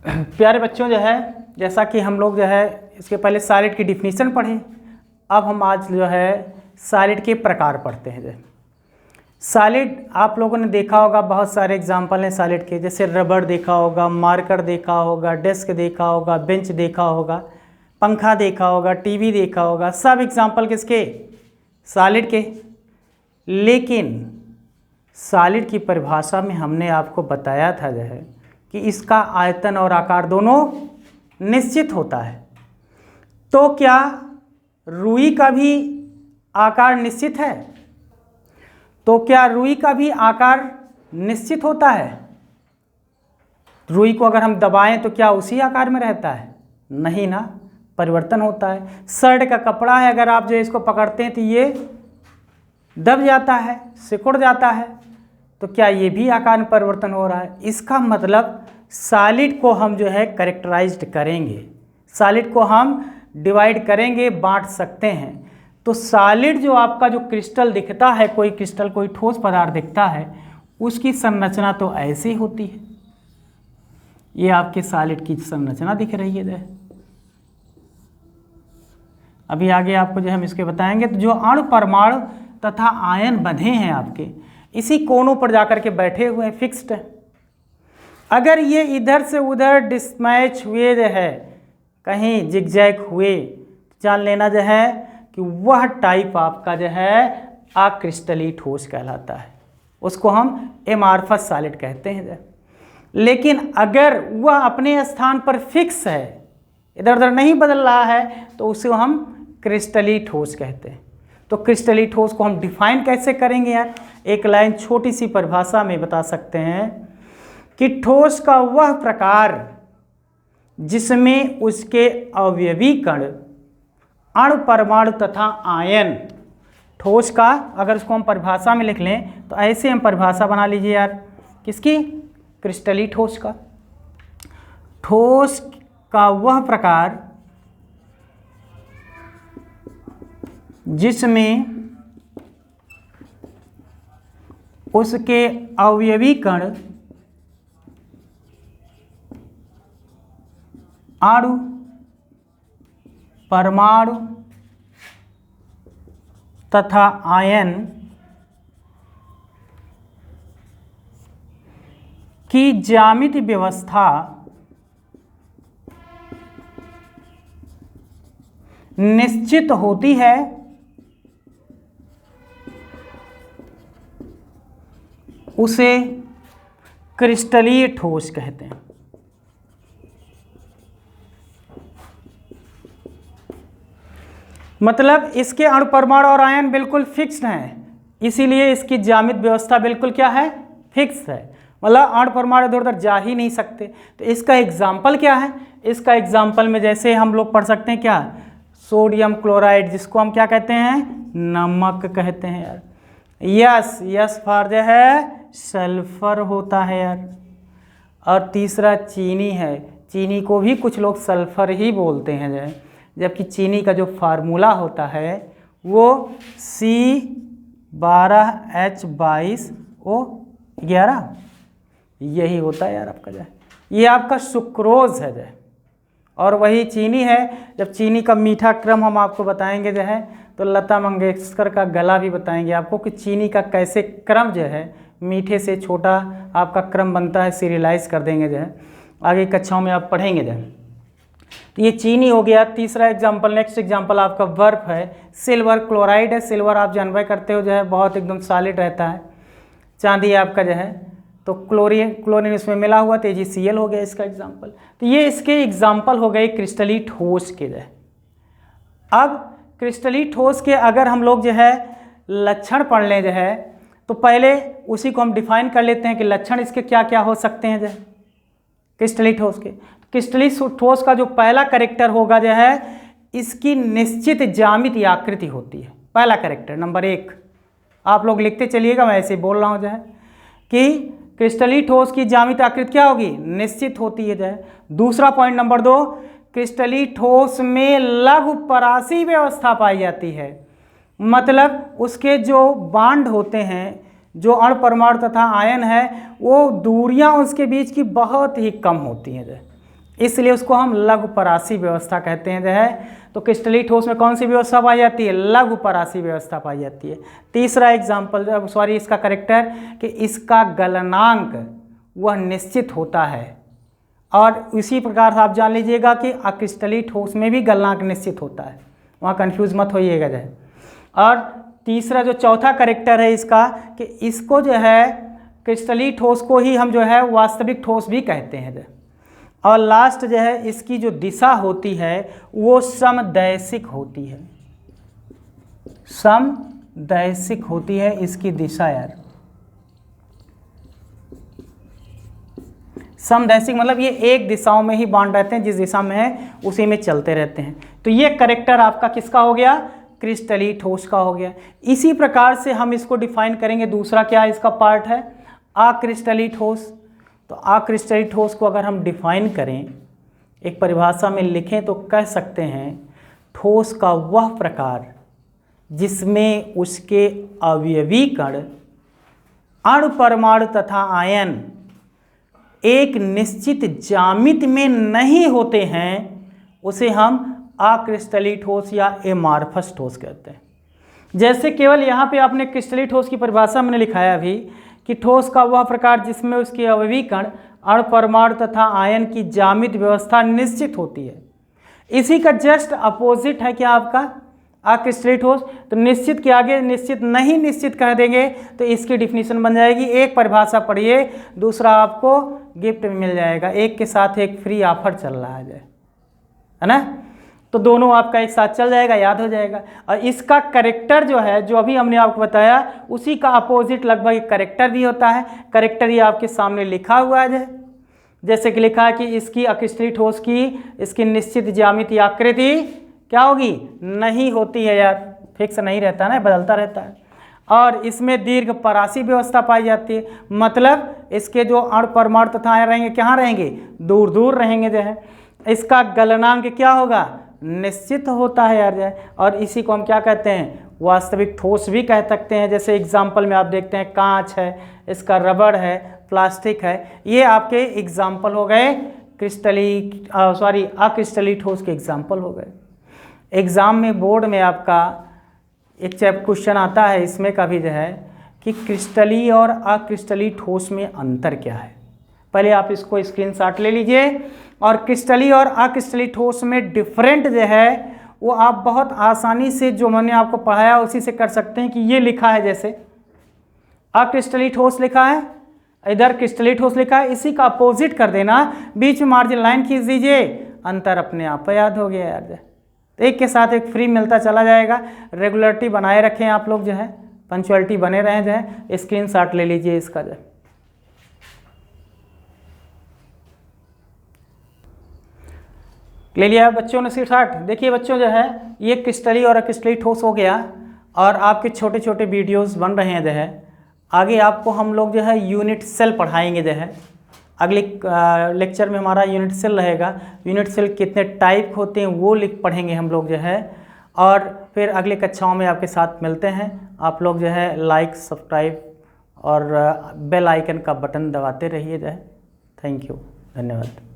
प्यारे बच्चों, जो है जैसा कि हम लोग जो है इसके पहले सॉलिड की डिफिनीशन पढ़े, अब हम आज जो है सॉलिड के प्रकार पढ़ते हैं। जो सॉलिड आप लोगों ने देखा होगा, बहुत सारे एग्जाम्पल हैं सॉलिड के, जैसे रबड़ देखा होगा, मार्कर देखा होगा, डेस्क देखा होगा, बेंच देखा होगा, पंखा देखा होगा, टीवी देखा होगा, सब एग्जाम्पल किसके? सॉलिड के। लेकिन सॉलिड की परिभाषा में हमने आपको बताया था जो है कि इसका आयतन और आकार दोनों निश्चित होता है। तो क्या रुई का भी आकार निश्चित है? तो क्या रुई का भी आकार निश्चित होता है? रुई को अगर हम दबाएं तो क्या उसी आकार में रहता है? नहीं ना, परिवर्तन होता है। शर्ट का कपड़ा है, अगर आप जो इसको पकड़ते हैं तो ये दब जाता है, सिकुड़ जाता है, तो क्या ये भी आकार में परिवर्तन हो रहा है? इसका मतलब सॉलिड को हम जो है कैरेक्टराइज्ड करेंगे, सॉलिड को हम डिवाइड करेंगे, बांट सकते हैं। तो सॉलिड जो आपका जो क्रिस्टल दिखता है, कोई क्रिस्टल कोई ठोस पदार्थ दिखता है, उसकी संरचना तो ऐसी होती है। ये आपके सॉलिड की संरचना दिख रही है। अभी आगे आपको जो हम इसके बताएंगे। तो जो अणु परमाणु तथा आयन बंधे हैं आपके, इसी कोनों पर जाकर के बैठे हुए हैं, फिक्स्ड है। अगर ये इधर से उधर डिस्मैच हुए जो है, कहीं जिगजैग हुए, जान लेना जो है कि वह टाइप आपका जो है अक्रिस्टलीय ठोस कहलाता है। उसको हम एमार्फस सॉलिड कहते हैं। लेकिन अगर वह अपने स्थान पर फिक्स है, इधर उधर नहीं बदल रहा है, तो उसे हम क्रिस्टलीय ठोस कहते हैं। तो क्रिस्टलीय ठोस को हम डिफाइन कैसे करेंगे यार? एक लाइन छोटी सी परिभाषा में बता सकते हैं कि ठोस का वह प्रकार जिसमें उसके अवयवी कण, अणु परमाणु तथा आयन, ठोस का अगर उसको हम परिभाषा में लिख लें तो ऐसे हम परिभाषा बना लीजिए यार, किसकी? क्रिस्टलीय ठोस का। ठोस का वह प्रकार जिसमें उसके अवयवी कण, अणु परमाणु तथा आयन की ज्यामितीय व्यवस्था निश्चित होती है, उसे क्रिस्टलीय ठोस कहते हैं। मतलब इसके अणु परमाणु और आयन बिल्कुल फिक्स्ड हैं, इसीलिए इसकी ज्यामितीय व्यवस्था बिल्कुल क्या है? फिक्स है। मतलब अणु परमाणु इधर उधर जा ही नहीं सकते। तो इसका एग्जाम्पल क्या है? इसका एग्जाम्पल में जैसे हम लोग पढ़ सकते हैं क्या? सोडियम क्लोराइड, जिसको हम क्या कहते हैं? नमक कहते हैं यार। यस, यस फॉर जो है सल्फर होता है यार। और तीसरा चीनी है, चीनी को भी कुछ लोग सल्फर ही बोलते हैं जो है, जबकि चीनी का जो फार्मूला होता है वो C12H22O11 यही होता है यार आपका जो है। ये आपका सुक्रोज है जो है, और वही चीनी है। जब चीनी का मीठा क्रम हम आपको बताएंगे जो है, तो लता मंगेशकर का गला भी बताएंगे आपको कि चीनी का कैसे क्रम जो है, मीठे से छोटा आपका क्रम बनता है, सीरियलाइज कर देंगे जो है, आगे कक्षाओं में आप पढ़ेंगे जो है। तो ये चीनी हो गया। तीसरा एग्जाम्पल, नेक्स्ट एग्जाम्पल आपका बर्फ है, सिल्वर क्लोराइड है। सिल्वर आप जानवे करते हो जो है बहुत एकदम सॉलिड रहता है। चांदी आपका जो है, तो क्लोरीन इसमें मिला हुआ, तो AgCl हो गया इसका एग्जाम्पल। तो ये इसके एग्जाम्पल हो गए क्रिस्टलीय ठोस के जो है। अब क्रिस्टलीय ठोस के अगर हम लोग जो है लक्षण पढ़ लें जो है, तो पहले उसी को हम डिफाइन कर लेते हैं कि लक्षण इसके क्या क्या हो सकते हैं जो है क्रिस्टलीय ठोस के। क्रिस्टलीय ठोस का जो पहला कैरेक्टर होगा जो है, इसकी निश्चित ज्यामितीय आकृति होती है। पहला कैरेक्टर नंबर 1 आप लोग लिखते चलिएगा, मैं ऐसे बोल रहा हूँ जो है कि क्रिस्टलीय ठोस की ज्यामितीय आकृति क्या होगी? निश्चित होती है जो है। दूसरा पॉइंट नंबर 2, क्रिस्टलीय ठोस में लघु परासी व्यवस्था पाई जाती है। मतलब उसके जो बांड होते हैं, जो अणु परमाणु तथा आयन है, वो दूरियां उसके बीच की बहुत ही कम होती हैं। इसलिए उसको हम लघु परासी व्यवस्था कहते हैं जो है। तो क्रिस्टलीय ठोस में कौन सी व्यवस्था पाई जाती है? लघु परासी व्यवस्था पाई जाती है। तीसरा एग्जाम्पल सॉरी इसका करेक्टर कि इसका गलनांक वह निश्चित होता है, और इसी प्रकार से आप जान लीजिएगा कि अक्रिस्टलीय ठोस में भी गलनांक निश्चित होता है, वहाँ कंफ्यूज मत होइएगा जो है। और तीसरा जो चौथा करेक्टर है इसका कि इसको जो है क्रिस्टलीय ठोस को ही हम जो है वास्तविक ठोस भी कहते हैं जो। और लास्ट जो है इसकी जो दिशा होती है वो समदैशिक होती है, समदैशिक होती है इसकी दिशा यार। समदैशिक मतलब ये एक दिशाओं में ही बांध रहते हैं, जिस दिशा में है उसी में चलते रहते हैं। तो ये करेक्टर आपका किसका हो गया? क्रिस्टलीय ठोस का हो गया। इसी प्रकार से हम इसको डिफाइन करेंगे। दूसरा क्या इसका पार्ट है? अक्रिस्टलीय ठोस। तो अक्रिस्टलीय ठोस को अगर हम डिफाइन करें, एक परिभाषा में लिखें तो कह सकते हैं ठोस का वह प्रकार जिसमें उसके अवयवी कण, अणु, परमाणु तथा आयन एक निश्चित ज्यामिति में नहीं होते हैं, उसे हम अक्रिस्टलीय ठोस या एमार्फस ठोस कहते हैं। जैसे केवल यहाँ पे आपने क्रिस्टलीय ठोस की परिभाषा मैंने लिखाया अभी कि ठोस का वह प्रकार जिसमें उसके अवयवी कण, अणु, परमाणु तथा आयन की ज्यामिति व्यवस्था निश्चित होती है। इसी का जस्ट अपोजिट है क्या आपका अक्रिस्टलीय ठोस। तो निश्चित के आगे निश्चित नहीं निश्चित कह देंगे तो इसकी डिफिनीशन बन जाएगी। एक परिभाषा पढ़िए, दूसरा आपको गिफ्ट में मिल जाएगा, एक के साथ एक फ्री ऑफर चल रहा है ना। तो दोनों आपका एक साथ चल जाएगा, याद हो जाएगा। और इसका करेक्टर जो है, जो अभी हमने आपको बताया, उसी का अपोजिट लगभग एक करेक्टर भी होता है। करेक्टर ये आपके सामने लिखा हुआ है, जैसे कि लिखा है कि इसकी अक्रिस्टलीय ठोस की इसकी निश्चित ज्यामिति आकृति क्या होगी? नहीं होती है यार, फिक्स नहीं रहता ना, बदलता रहता है। और इसमें दीर्घ परासी व्यवस्था पाई जाती है, मतलब इसके जो अणु, परमाणु तथा आयन रहेंगे कहाँ रहेंगे? दूर दूर रहेंगे जो है। इसका गलनांक क्या होगा? निश्चित होता है यार जो है। और इसी को हम क्या कहते हैं? वास्तविक ठोस भी कह सकते हैं। जैसे एग्जाम्पल में आप देखते हैं कांच है, इसका रबड़ है, प्लास्टिक है, ये आपके एग्जाम्पल हो गए अक्रिस्टलीय ठोस के एग्जाम्पल हो गए। एग्ज़ाम में बोर्ड में आपका एक क्वेश्चन आता है इसमें का भी जो है कि क्रिस्टलीय और अक्रिस्टलीय ठोस में अंतर क्या है। पहले आप इसको स्क्रीनशॉट ले लीजिए। और क्रिस्टलीय और अक्रिस्टलीय ठोस में डिफरेंट जो है वो आप बहुत आसानी से जो मैंने आपको पढ़ाया उसी से कर सकते हैं। कि ये लिखा है, जैसे अक्रिस्टलीय ठोस लिखा है, इधर क्रिस्टलीय ठोस लिखा है, इसी का अपोजिट कर देना, बीच में मार्जिन लाइन खींच दीजिए, अंतर अपने आप याद हो गया यार। एक के साथ एक फ्री मिलता चला जाएगा। रेगुलरिटी बनाए रखें आप लोग जो है, पंचुअलिटी बने रहें जो है। स्क्रीनशॉट ले लीजिए इसका जो ले लिया बच्चों ने स्क्रीनशॉट। देखिए बच्चों जो है ये क्रिस्टलीय और अक्रिस्टलीय ठोस हो गया, और आपके छोटे छोटे वीडियोस बन रहे हैं जो है। आगे आपको हम लोग जो है यूनिट सेल पढ़ाएंगे जो है। अगले लेक्चर में हमारा यूनिट सेल रहेगा। यूनिट सेल कितने टाइप होते हैं वो पढ़ेंगे हम लोग जो है। और फिर अगले कक्षाओं में आपके साथ मिलते हैं। आप लोग जो है लाइक, सब्सक्राइब और बेल आइकन का बटन दबाते रहिए जो है। थैंक यू, धन्यवाद।